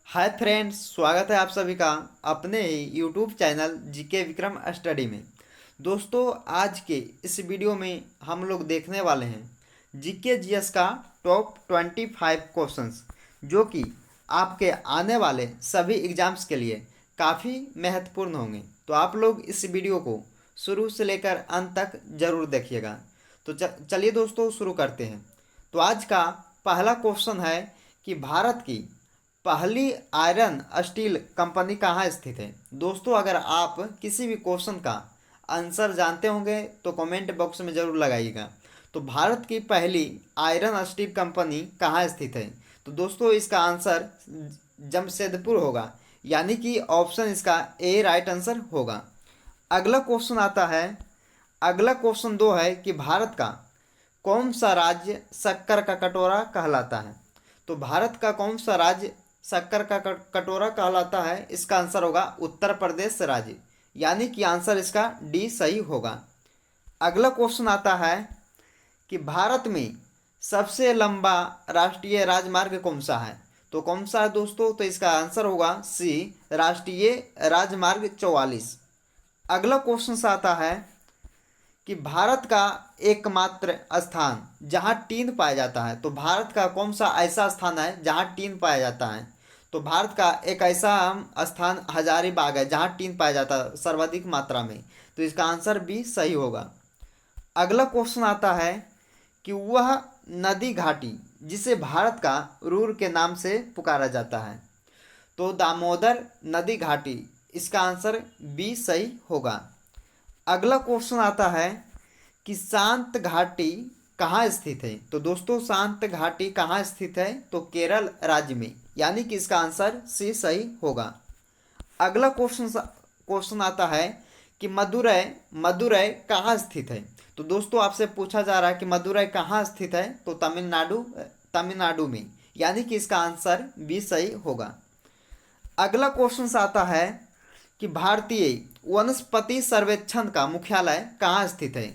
Hi friends, स्वागत है आप सभी का अपने YouTube channel GK Vikram study में। दोस्तों, आज के इस वीडियो में हम लोग देखने वाले हैं जीके जीएस का टॉप 25 क्वेश्चंस, जो कि आपके आने वाले सभी एग्जाम्स के लिए काफ़ी महत्वपूर्ण होंगे। तो आप लोग इस वीडियो को शुरू से लेकर अंत तक ज़रूर देखिएगा। तो चलिए दोस्तों, शुरू करते हैं। तो आज का पहला क्वेश्चन है कि भारत की पहली आयरन स्टील कंपनी कहाँ स्थित है। दोस्तों, अगर आप किसी भी क्वेश्चन का आंसर जानते होंगे तो कमेंट बॉक्स में ज़रूर लगाइएगा। तो भारत की पहली आयरन स्टील कंपनी कहाँ स्थित है? तो दोस्तों, इसका आंसर जमशेदपुर होगा, यानी कि ऑप्शन इसका ए राइट आंसर होगा। अगला क्वेश्चन आता है। अगला क्वेश्चन 2 है कि भारत का कौन सा राज्य शक्कर का कटोरा कहलाता है। तो भारत का कौन सा राज्य शक्कर का कटोरा कहलाता है? इसका आंसर होगा उत्तर प्रदेश राज्य, यानी कि आंसर इसका डी सही होगा। अगला क्वेश्चन आता है कि भारत में सबसे लंबा राष्ट्रीय राजमार्ग कौन सा है। तो कौन सा है दोस्तों? तो इसका आंसर होगा सी राष्ट्रीय राजमार्ग 44। अगला क्वेश्चन आता है कि भारत का एकमात्र स्थान जहां टीन पाया जाता है। तो भारत का कौन सा ऐसा स्थान है जहां टीन पाया जाता है? तो भारत का एक ऐसा स्थान हजारीबाग है जहां टीन पाया जाता है सर्वाधिक मात्रा में। तो इसका आंसर भी सही होगा। अगला क्वेश्चन आता है कि वह नदी घाटी जिसे भारत का रूर के नाम से पुकारा जाता है। तो दामोदर नदी घाटी, इसका आंसर बी सही होगा। अगला क्वेश्चन आता है कि शांत घाटी कहाँ स्थित है। तो दोस्तों, शांत घाटी कहाँ स्थित है? तो केरल राज्य में, यानी कि इसका आंसर सी सही होगा। अगला क्वेश्चन आता है कि मदुरै मदुरै कहाँ स्थित है। तो दोस्तों, आपसे पूछा जा रहा है कि मदुरै कहाँ स्थित है। तो तमिलनाडु में, यानी कि इसका आंसर बी सही होगा। अगला क्वेश्चन आता है कि भारतीय वनस्पति सर्वेक्षण का मुख्यालय कहाँ स्थित है।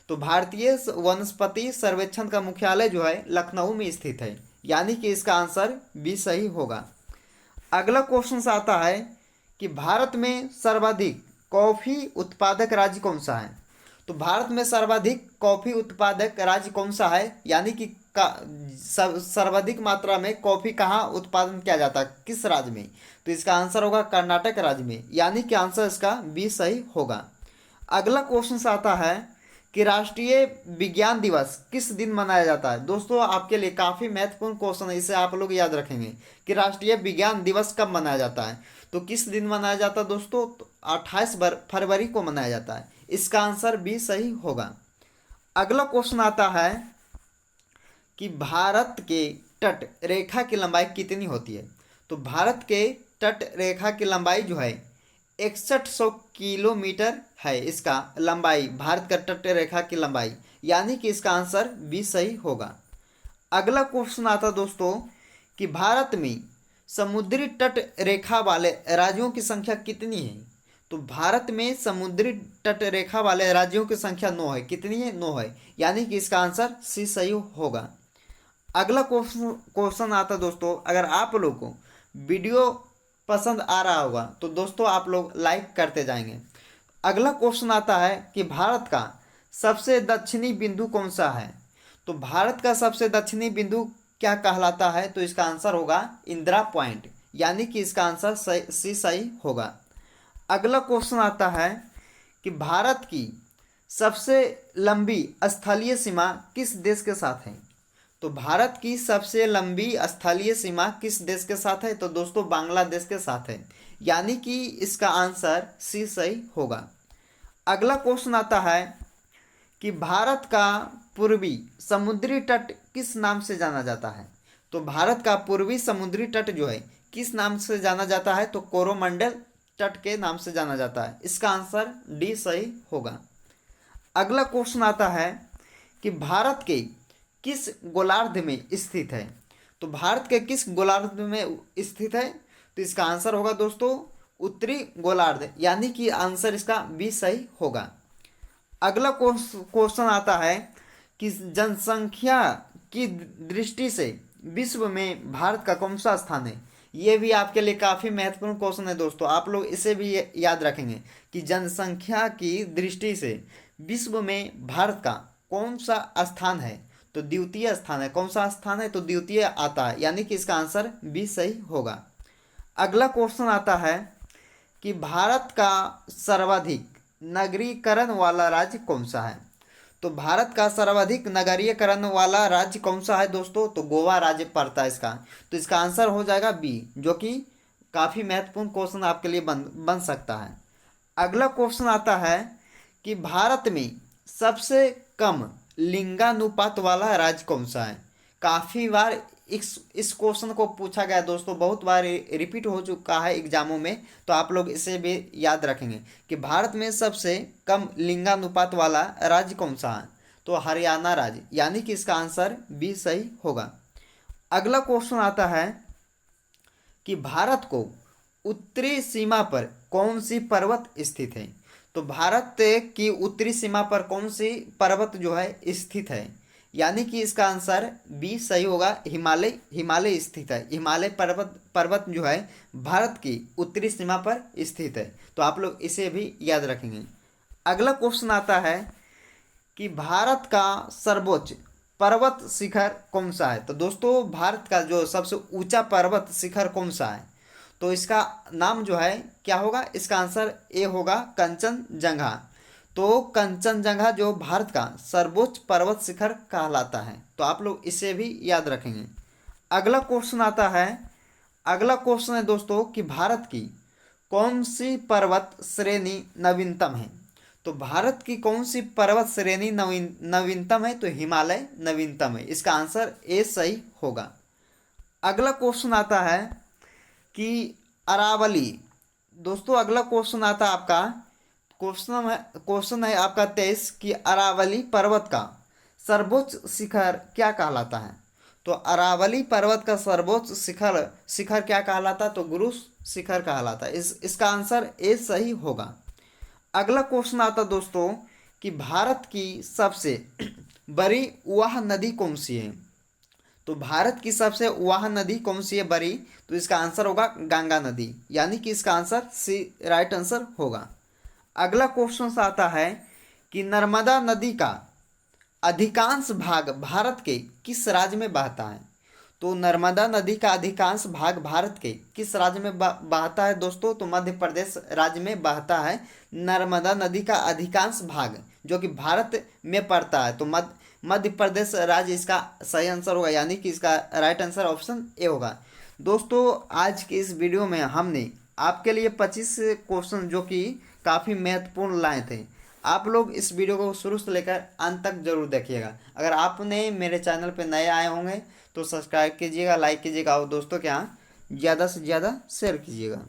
तो भारतीय वनस्पति सर्वेक्षण का मुख्यालय जो है लखनऊ में स्थित है, यानी कि इसका आंसर बी सही होगा। अगला क्वेश्चन आता है कि भारत में सर्वाधिक कॉफी उत्पादक राज्य कौन सा है। तो भारत में सर्वाधिक कॉफी उत्पादक राज्य कौन सा है, यानी कि सर्वाधिक मात्रा में कॉफी कहाँ उत्पादन किया जाता है, किस राज्य में? तो इसका आंसर होगा कर्नाटक राज्य में, यानी कि आंसर इसका बी सही होगा। अगला क्वेश्चन आता है कि राष्ट्रीय विज्ञान दिवस किस दिन मनाया जाता है। दोस्तों, आपके लिए काफ़ी महत्वपूर्ण क्वेश्चन है, इसे आप लोग याद रखेंगे कि राष्ट्रीय विज्ञान दिवस कब मनाया जाता है। तो किस दिन मनाया जाता है दोस्तों? तो 28 फरवरी को मनाया जाता है। इसका आंसर भी सही होगा। अगला क्वेश्चन आता है कि भारत के तट रेखा की लंबाई कितनी होती है। तो भारत के तट रेखा की लंबाई जो है 6100 किलोमीटर है। इसका लंबाई, भारत का तट रेखा की लंबाई, यानी कि इसका आंसर बी सही होगा। अगला क्वेश्चन आता दोस्तों कि भारत में समुद्री तट रेखा वाले राज्यों की संख्या कितनी है। तो भारत में समुद्री तट रेखा वाले राज्यों की संख्या 9 है। कितनी है? 9 है, यानी कि इसका आंसर सी सही होगा। अगला क्वेश्चन आता दोस्तों, अगर आप लोग को वीडियो पसंद आ रहा होगा तो दोस्तों आप लोग लाइक करते जाएंगे। अगला क्वेश्चन आता है कि भारत का सबसे दक्षिणी बिंदु कौन सा है। तो भारत का सबसे दक्षिणी बिंदु क्या कहलाता है? तो इसका आंसर होगा इंदिरा पॉइंट, यानी कि इसका आंसर सी सही होगा। अगला क्वेश्चन आता है कि भारत की सबसे लंबी स्थलीय सीमा किस देश के साथ है। तो भारत की सबसे लंबी स्थलीय सीमा किस देश के साथ है? तो दोस्तों, बांग्लादेश के साथ है, यानी कि इसका आंसर सी सही होगा। अगला क्वेश्चन आता है कि भारत का पूर्वी समुद्री तट किस नाम से जाना जाता है। तो भारत का पूर्वी समुद्री तट जो है किस नाम से जाना जाता है? तो कोरोमंडल तट के नाम से जाना जाता है। इसका आंसर डी सही होगा। अगला क्वेश्चन आता है कि भारत के किस गोलार्ध में स्थित है। तो भारत के किस गोलार्ध में स्थित है? तो इसका आंसर होगा दोस्तों उत्तरी गोलार्ध, यानी कि आंसर इसका बी सही होगा। अगला क्वेश्चन आता है कि जनसंख्या की दृष्टि से विश्व में भारत का कौन सा स्थान है, ये भी आपके लिए काफ़ी महत्वपूर्ण क्वेश्चन है दोस्तों, आप लोग इसे भी याद रखेंगे कि जनसंख्या की दृष्टि से विश्व में भारत का कौन सा स्थान है। तो द्वितीय स्थान है। कौन सा स्थान है? तो द्वितीय आता है, यानी कि इसका आंसर बी सही होगा। अगला क्वेश्चन आता है कि भारत का सर्वाधिक नगरीकरण वाला राज्य कौन सा है। तो भारत का सर्वाधिक नगरीकरण वाला राज्य कौन सा है दोस्तों? तो गोवा राज्य पड़ता है इसका। तो इसका आंसर हो जाएगा बी, जो कि काफ़ी महत्वपूर्ण क्वेश्चन आपके लिए बन सकता है। अगला क्वेश्चन आता है कि भारत में सबसे कम लिंगानुपात वाला राज्य कौन सा है। काफ़ी बार इस क्वेश्चन को पूछा गया दोस्तों, बहुत बार रिपीट हो चुका है एग्जामों में, तो आप लोग इसे भी याद रखेंगे कि भारत में सबसे कम लिंगानुपात वाला राज्य कौन सा है। तो हरियाणा राज्य, यानी कि इसका आंसर बी सही होगा। अगला क्वेश्चन आता है कि भारत को उत्तरी सीमा पर कौन सी पर्वत स्थित है। तो भारत की उत्तरी सीमा पर कौन सी पर्वत जो है स्थित है, यानी कि इसका आंसर बी सही होगा। हिमालय स्थित है। हिमालय पर्वत जो है भारत की उत्तरी सीमा पर स्थित है। तो आप लोग इसे भी याद रखेंगे। अगला क्वेश्चन आता है कि भारत का सर्वोच्च पर्वत शिखर कौन सा है। तो दोस्तों भारत का जो सबसे ऊंचा पर्वत शिखर कौन सा है, तो इसका नाम जो है क्या होगा? इसका आंसर ए होगा, कंचनजंगा। तो कंचनजंगा जो भारत का सर्वोच्च पर्वत शिखर कहलाता है। तो आप लोग इसे भी याद रखेंगे। अगला क्वेश्चन आता है। अगला क्वेश्चन है दोस्तों कि भारत की कौन सी पर्वत श्रेणी नवीनतम है। तो भारत की कौन सी पर्वत श्रेणी नवीनतम है। तो हिमालय नवीनतम है। इसका आंसर ए सही होगा। अगला क्वेश्चन आता है कि अरावली। दोस्तों अगला क्वेश्चन आता है आपका, क्वेश्चन है आपका 23 कि अरावली पर्वत का सर्वोच्च शिखर क्या कहलाता है। तो अरावली पर्वत का सर्वोच्च शिखर क्या कहलाता? तो गुरु शिखर कहलाता है। इसका आंसर ए सही होगा। अगला क्वेश्चन आता दोस्तों कि भारत की सबसे बड़ी वाह नदी कौन सी है। तो भारत की सबसे वाह नदी कौन सी है बड़ी? तो इसका आंसर होगा गंगा नदी, यानी कि इसका आंसर सी राइट आंसर होगा। अगला क्वेश्चन आता है कि नर्मदा नदी का अधिकांश भाग भारत के किस राज्य में बहता है। तो नर्मदा नदी का अधिकांश भाग भारत के किस राज्य में बहता है दोस्तों? तो मध्य प्रदेश राज्य में बहता है नर्मदा नदी का अधिकांश भाग, जो कि भारत में पड़ता है। तो मध्य प्रदेश राज्य इसका सही आंसर होगा, यानी कि इसका राइट आंसर ऑप्शन ए होगा। दोस्तों आज की इस वीडियो में हमने आपके लिए 25 क्वेश्चन जो कि काफ़ी महत्वपूर्ण लाए थे। आप लोग इस वीडियो को शुरू से लेकर अंत तक जरूर देखिएगा। अगर आपने मेरे चैनल पर नए आए होंगे तो सब्सक्राइब कीजिएगा, लाइक कीजिएगा और दोस्तों के यहाँ ज़्यादा से ज़्यादा शेयर कीजिएगा।